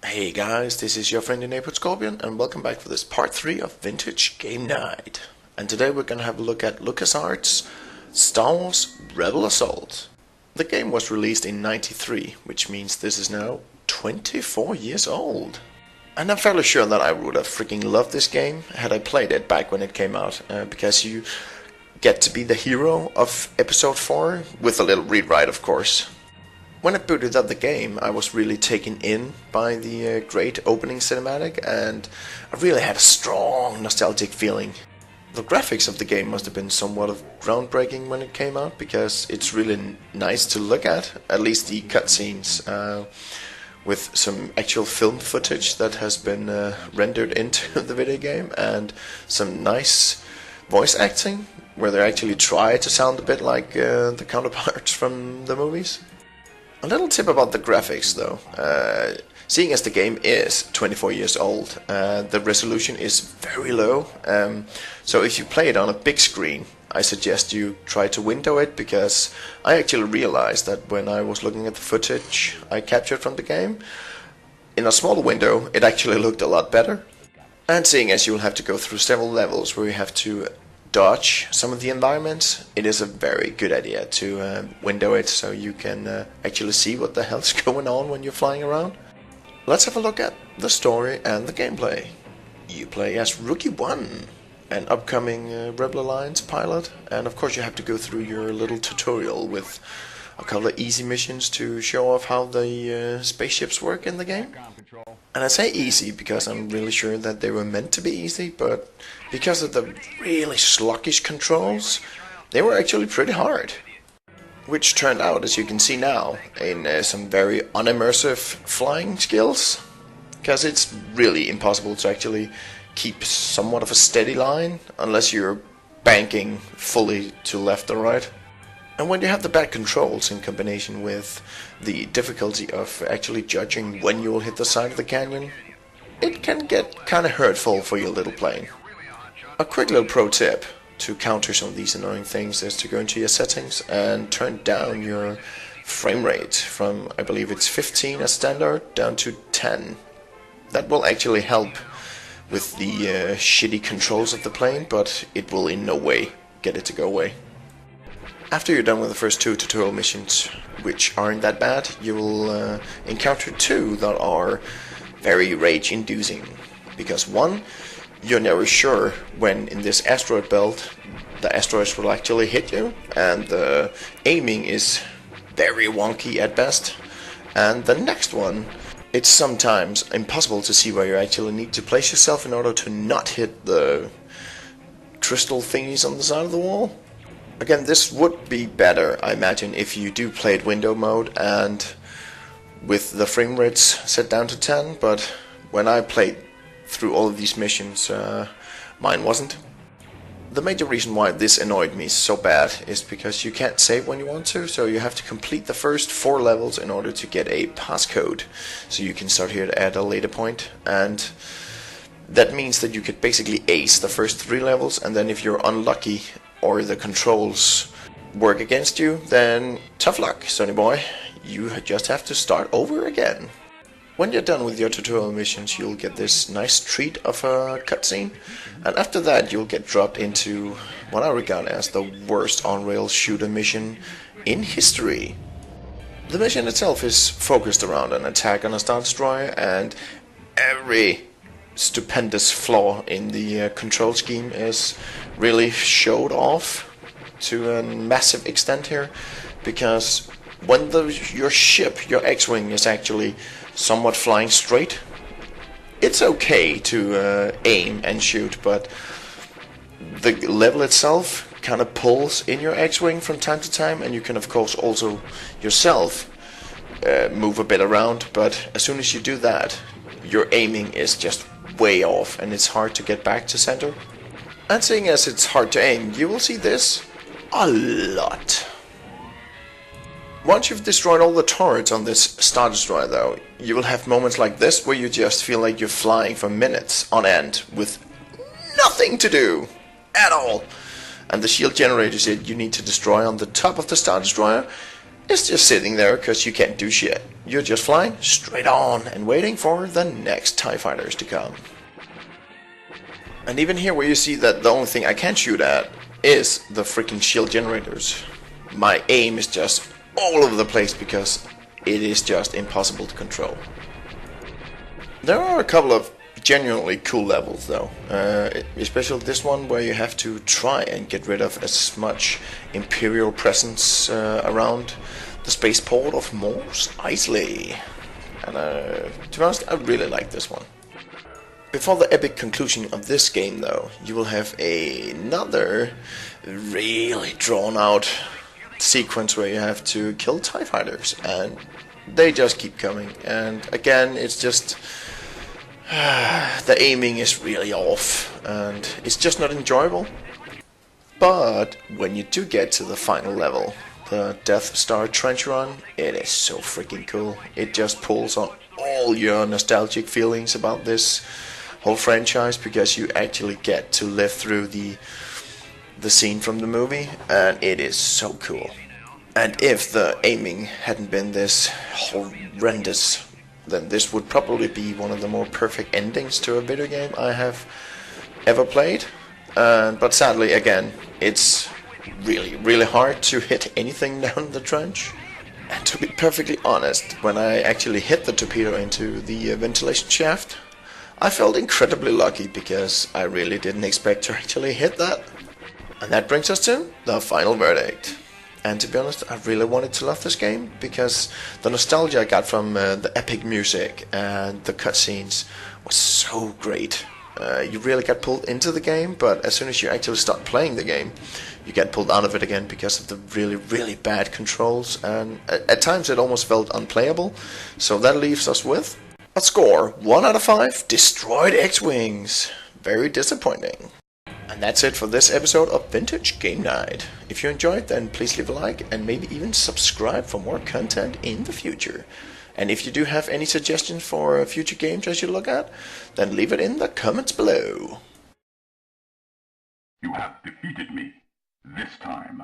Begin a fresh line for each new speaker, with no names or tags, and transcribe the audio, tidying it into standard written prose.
Hey guys, this is your friendly neighborhood Scorpion, and welcome back for this part 3 of Vintage Game Night. And today we're gonna have a look at LucasArts' Star Wars Rebel Assault. The game was released in '93, which means this is now 24 years old. And I'm fairly sure that I would have freaking loved this game had I played it back when it came out, because you get to be the hero of Episode 4, with a little rewrite of course. When I booted up the game, I was really taken in by the great opening cinematic, and I really had a strong nostalgic feeling. The graphics of the game must have been somewhat of groundbreaking when it came out, because it's really nice to look at least the cutscenes, with some actual film footage that has been rendered into the video game, and some nice voice acting, where they actually try to sound a bit like the counterparts from the movies. A little tip about the graphics though, seeing as the game is 24 years old, the resolution is very low, so if you play it on a big screen, I suggest you try to window it, because I actually realized that when I was looking at the footage I captured from the game, in a small window it actually looked a lot better. And seeing as you'll have to go through several levels where you have to dodge some of the environments, it is a very good idea to window it so you can actually see what the hell's going on when you're flying around. Let's have a look at the story and the gameplay. You play as Rookie 1, an upcoming Rebel Alliance pilot, and of course you have to go through your little tutorial with a couple of easy missions to show off how the spaceships work in the game. And I say easy because I'm really sure that they were meant to be easy, but because of the really sluggish controls, they were actually pretty hard. Which turned out, as you can see now, in some very unimmersive flying skills, because it's really impossible to actually keep somewhat of a steady line unless you're banking fully to left or right. And when you have the bad controls in combination with the difficulty of actually judging when you will hit the side of the canyon, it can get kinda hurtful for your little plane. A quick little pro tip to counter some of these annoying things is to go into your settings and turn down your frame rate from, I believe it's 15 as standard, down to 10. That will actually help with the shitty controls of the plane, but it will in no way get it to go away. After you're done with the first 2 tutorial missions, which aren't that bad, you will encounter 2 that are very rage-inducing. Because 1, you're never sure when in this asteroid belt the asteroids will actually hit you, and the aiming is very wonky at best. And the next one, it's sometimes impossible to see where you actually need to place yourself in order to not hit the crystal thingies on the side of the wall. Again, this would be better, I imagine, if you do play it window mode and with the frame rates set down to 10, but when I played through all of these missions, mine wasn't. The major reason why this annoyed me so bad is because you can't save when you want to, so you have to complete the first 4 levels in order to get a passcode, so you can start here at a later point, and that means that you could basically ace the first 3 levels, and then if you're unlucky or the controls work against you, then tough luck, sonny boy. You just have to start over again. When you're done with your tutorial missions, you'll get this nice treat of a cutscene, and after that you'll get dropped into what I regard as the worst on-rails shooter mission in history. The mission itself is focused around an attack on a Star Destroyer, and every stupendous flaw in the control scheme is really showed off to a massive extent here, because when your ship, your X-Wing, is actually somewhat flying straight, it's okay to aim and shoot, but the level itself kind of pulls in your X-Wing from time to time, and you can of course also yourself move a bit around, but as soon as you do that, your aiming is just way off and it's hard to get back to center. And seeing as it's hard to aim, you will see this a lot. Once you've destroyed all the turrets on this Star Destroyer though, you will have moments like this where you just feel like you're flying for minutes on end with nothing to do at all. And the shield generators that you need to destroy on the top of the Star Destroyer is just sitting there because you can't do shit. You're just flying straight on and waiting for the next TIE fighters to come. And even here where you see that the only thing I can shoot at is the freaking shield generators. My aim is just all over the place because it is just impossible to control. There are a couple of genuinely cool levels though, especially this one where you have to try and get rid of as much Imperial presence around the spaceport of Mos Eisley. And to be honest, I really like this one. Before the epic conclusion of this game though, you will have another really drawn out sequence where you have to kill TIE fighters, and they just keep coming, and again it's just the aiming is really off and it's just not enjoyable. But when you do get to the final level, the Death Star Trench Run, it is so freaking cool. It just pulls on all your nostalgic feelings about this whole franchise because you actually get to live through the scene from the movie, and it is so cool. And if the aiming hadn't been this horrendous, then this would probably be one of the more perfect endings to a video game I have ever played. But sadly, again, it's really hard to hit anything down the trench. And to be perfectly honest, when I actually hit the torpedo into the ventilation shaft, I felt incredibly lucky because I really didn't expect to actually hit that. And that brings us to the final verdict. And to be honest, I really wanted to love this game because the nostalgia I got from the epic music and the cutscenes was so great. You really get pulled into the game, but as soon as you actually start playing the game, you get pulled out of it again because of the really bad controls, and at times it almost felt unplayable. So that leaves us with a score 1 out of 5 destroyed X-Wings. Very disappointing. And that's it for this episode of Vintage Game Night. If you enjoyed, then please leave a like and maybe even subscribe for more content in the future. And if you do have any suggestions for future games I should look at, then leave it in the comments below.
You have defeated me, this time.